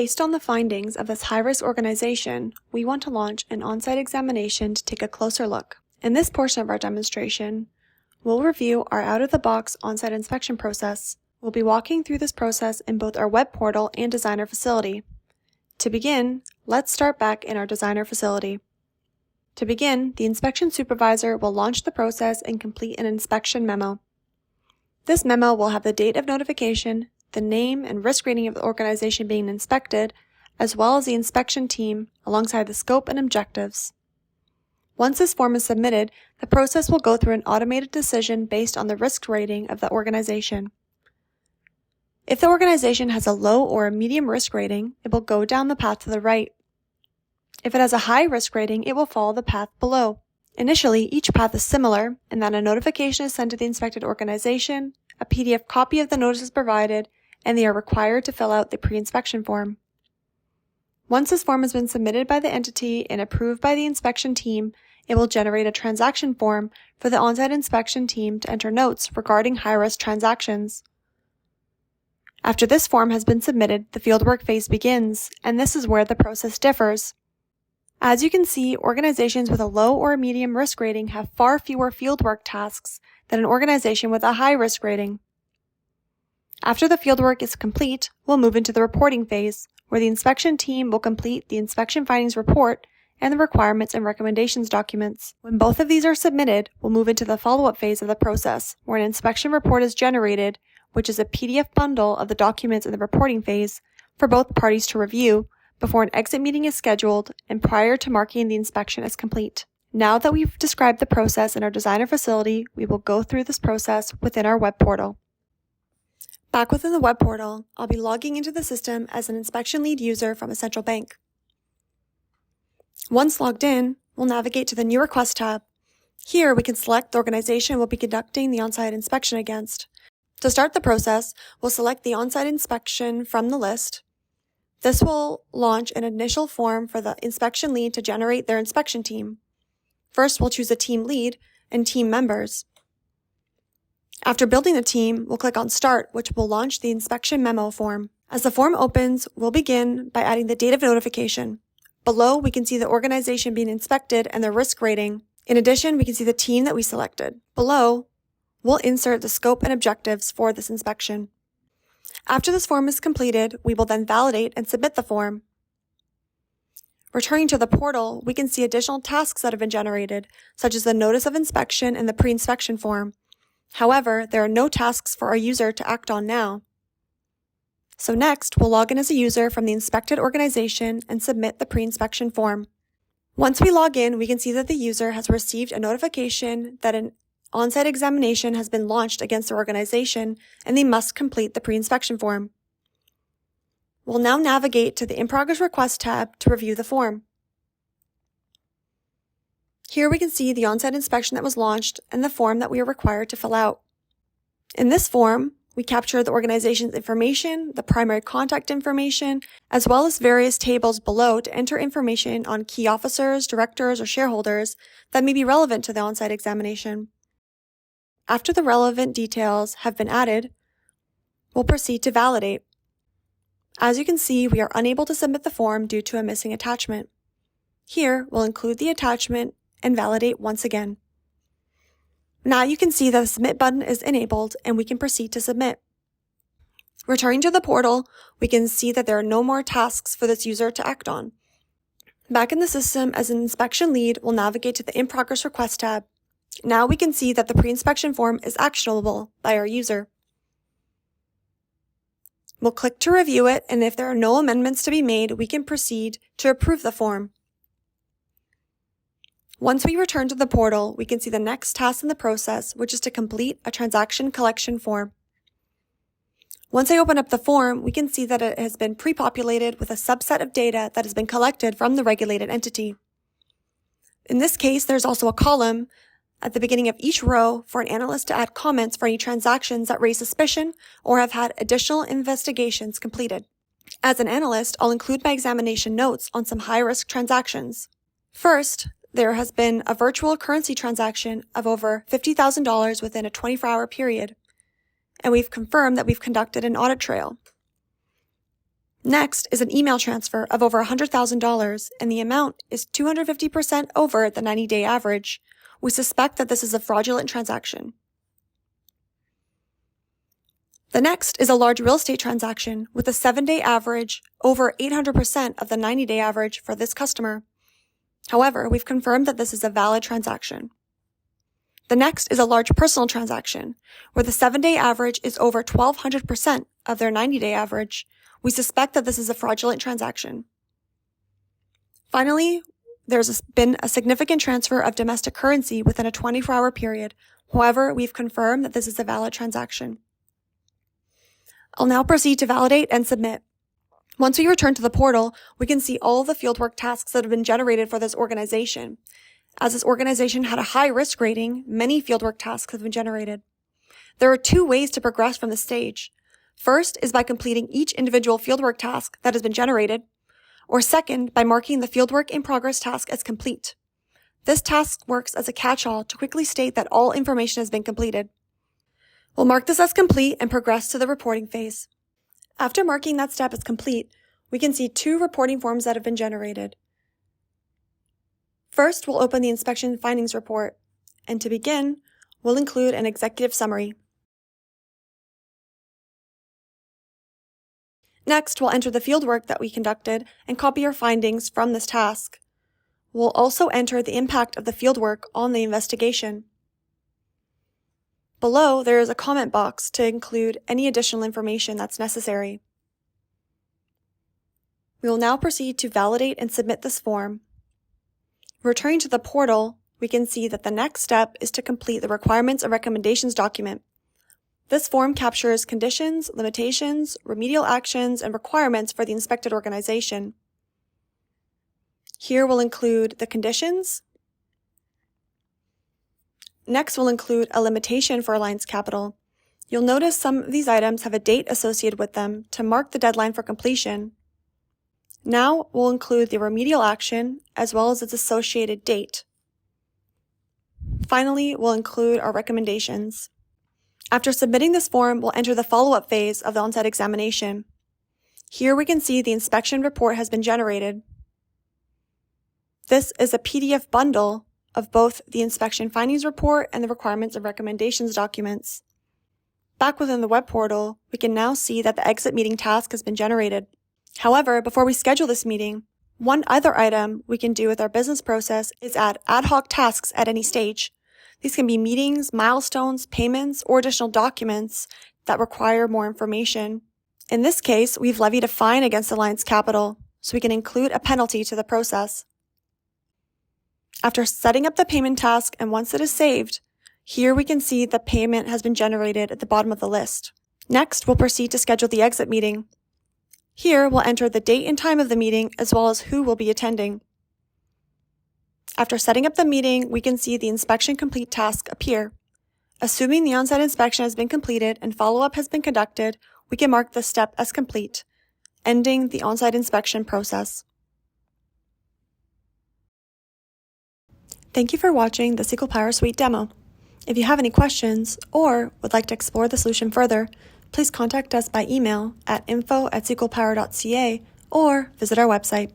Based on the findings of this high-risk organization, we want to launch an on-site examination to take a closer look. In this portion of our demonstration, we'll review our out-of-the-box on-site inspection process. We'll be walking through this process in both our web portal and designer facility. To begin, let's start back in our designer facility. To begin, the inspection supervisor will launch the process and complete an inspection memo. This memo will have the date of notification, the name and risk rating of the organization being inspected, as well as the inspection team alongside the scope and objectives. Once this form is submitted, the process will go through an automated decision based on the risk rating of the organization. If the organization has a low or a medium risk rating, it will go down the path to the right. If it has a high risk rating, it will follow the path below. Initially, each path is similar in that a notification is sent to the inspected organization, a PDF copy of the notice is provided, and they are required to fill out the pre-inspection form. Once this form has been submitted by the entity and approved by the inspection team, it will generate a transaction form for the on-site inspection team to enter notes regarding high-risk transactions. After this form has been submitted, the fieldwork phase begins, and this is where the process differs. As you can see, organizations with a low or medium risk rating have far fewer fieldwork tasks than an organization with a high risk rating. After the fieldwork is complete, we'll move into the reporting phase, where the inspection team will complete the inspection findings report and the requirements and recommendations documents. When both of these are submitted, we'll move into the follow-up phase of the process, where an inspection report is generated, which is a PDF bundle of the documents in the reporting phase for both parties to review before an exit meeting is scheduled and prior to marking the inspection as complete. Now that we've described the process in our designer facility, we will go through this process within our web portal. Back within the web portal, I'll be logging into the system as an inspection lead user from a central bank. Once logged in, we'll navigate to the New Request tab. Here, we can select the organization we'll be conducting the on-site inspection against. To start the process, we'll select the on-site inspection from the list. This will launch an initial form for the inspection lead to generate their inspection team. First, we'll choose a team lead and team members. After building the team, we'll click on Start, which will launch the inspection memo form. As the form opens, we'll begin by adding the date of notification. Below, we can see the organization being inspected and their risk rating. In addition, we can see the team that we selected. Below, we'll insert the scope and objectives for this inspection. After this form is completed, we will then validate and submit the form. Returning to the portal, we can see additional tasks that have been generated, such as the notice of inspection and the pre-inspection form. However, there are no tasks for our user to act on now. So next, we'll log in as a user from the inspected organization and submit the pre-inspection form. Once we log in, we can see that the user has received a notification that an on-site examination has been launched against the organization, and they must complete the pre-inspection form. We'll now navigate to the In Progress Request tab to review the form. Here we can see the on-site inspection that was launched and the form that we are required to fill out. In this form, we capture the organization's information, the primary contact information, as well as various tables below to enter information on key officers, directors, or shareholders that may be relevant to the on-site examination. After the relevant details have been added, we'll proceed to validate. As you can see, we are unable to submit the form due to a missing attachment. Here, we'll include the attachment and validate once again. Now you can see that the Submit button is enabled and we can proceed to submit. Returning to the portal, we can see that there are no more tasks for this user to act on. Back in the system, as an inspection lead, we'll navigate to the In Progress Request tab. Now we can see that the pre-inspection form is actionable by our user. We'll click to review it, and if there are no amendments to be made, we can proceed to approve the form. Once we return to the portal, we can see the next task in the process, which is to complete a transaction collection form. Once I open up the form, we can see that it has been pre-populated with a subset of data that has been collected from the regulated entity. In this case, there's also a column at the beginning of each row for an analyst to add comments for any transactions that raise suspicion or have had additional investigations completed. As an analyst, I'll include my examination notes on some high-risk transactions. First, there has been a virtual currency transaction of over $50,000 within a 24-hour period, and we've confirmed that we've conducted an audit trail. Next is an email transfer of over $100,000, and the amount is 250% over the 90-day average. We suspect that this is a fraudulent transaction. The next is a large real estate transaction with a 7-day average over 800% of the 90-day average for this customer. However, we've confirmed that this is a valid transaction. The next is a large personal transaction where the 7-day average is over 1,200% of their 90-day average. We suspect that this is a fraudulent transaction. Finally, there's been a significant transfer of domestic currency within a 24-hour period. However, we've confirmed that this is a valid transaction. I'll now proceed to validate and submit. Once we return to the portal, we can see all of the fieldwork tasks that have been generated for this organization. As this organization had a high risk rating, many fieldwork tasks have been generated. There are 2 ways to progress from this stage. First is by completing each individual fieldwork task that has been generated, or second, by marking the fieldwork in progress task as complete. This task works as a catch-all to quickly state that all information has been completed. We'll mark this as complete and progress to the reporting phase. After marking that step as complete, we can see 2 reporting forms that have been generated. First, we'll open the inspection findings report, and to begin, we'll include an executive summary. Next, we'll enter the fieldwork that we conducted and copy our findings from this task. We'll also enter the impact of the fieldwork on the investigation. Below, there is a comment box to include any additional information that's necessary. We will now proceed to validate and submit this form. Returning to the portal, we can see that the next step is to complete the requirements and recommendations document. This form captures conditions, limitations, remedial actions, and requirements for the inspected organization. Here we'll include the conditions. Next, we'll include a limitation for Alliance Capital. You'll notice some of these items have a date associated with them to mark the deadline for completion. Now, we'll include the remedial action as well as its associated date. Finally, we'll include our recommendations. After submitting this form, we'll enter the follow-up phase of the on-site examination. Here we can see the inspection report has been generated. This is a PDF bundle of both the inspection findings report and the requirements and recommendations documents. Back within the web portal, we can now see that the exit meeting task has been generated. However, before we schedule this meeting, one other item we can do with our business process is add ad hoc tasks at any stage. These can be meetings, milestones, payments, or additional documents that require more information. In this case, we've levied a fine against Alliance Capital, so we can include a penalty to the process. After setting up the payment task and once it is saved, here we can see the payment has been generated at the bottom of the list. Next, we'll proceed to schedule the exit meeting. Here, we'll enter the date and time of the meeting as well as who will be attending. After setting up the meeting, we can see the inspection complete task appear. Assuming the on-site inspection has been completed and follow-up has been conducted, we can mark this step as complete, ending the on-site inspection process. Thank you for watching the SQL Power Suite demo. If you have any questions or would like to explore the solution further, please contact us by email at info@sqlpower.ca or visit our website.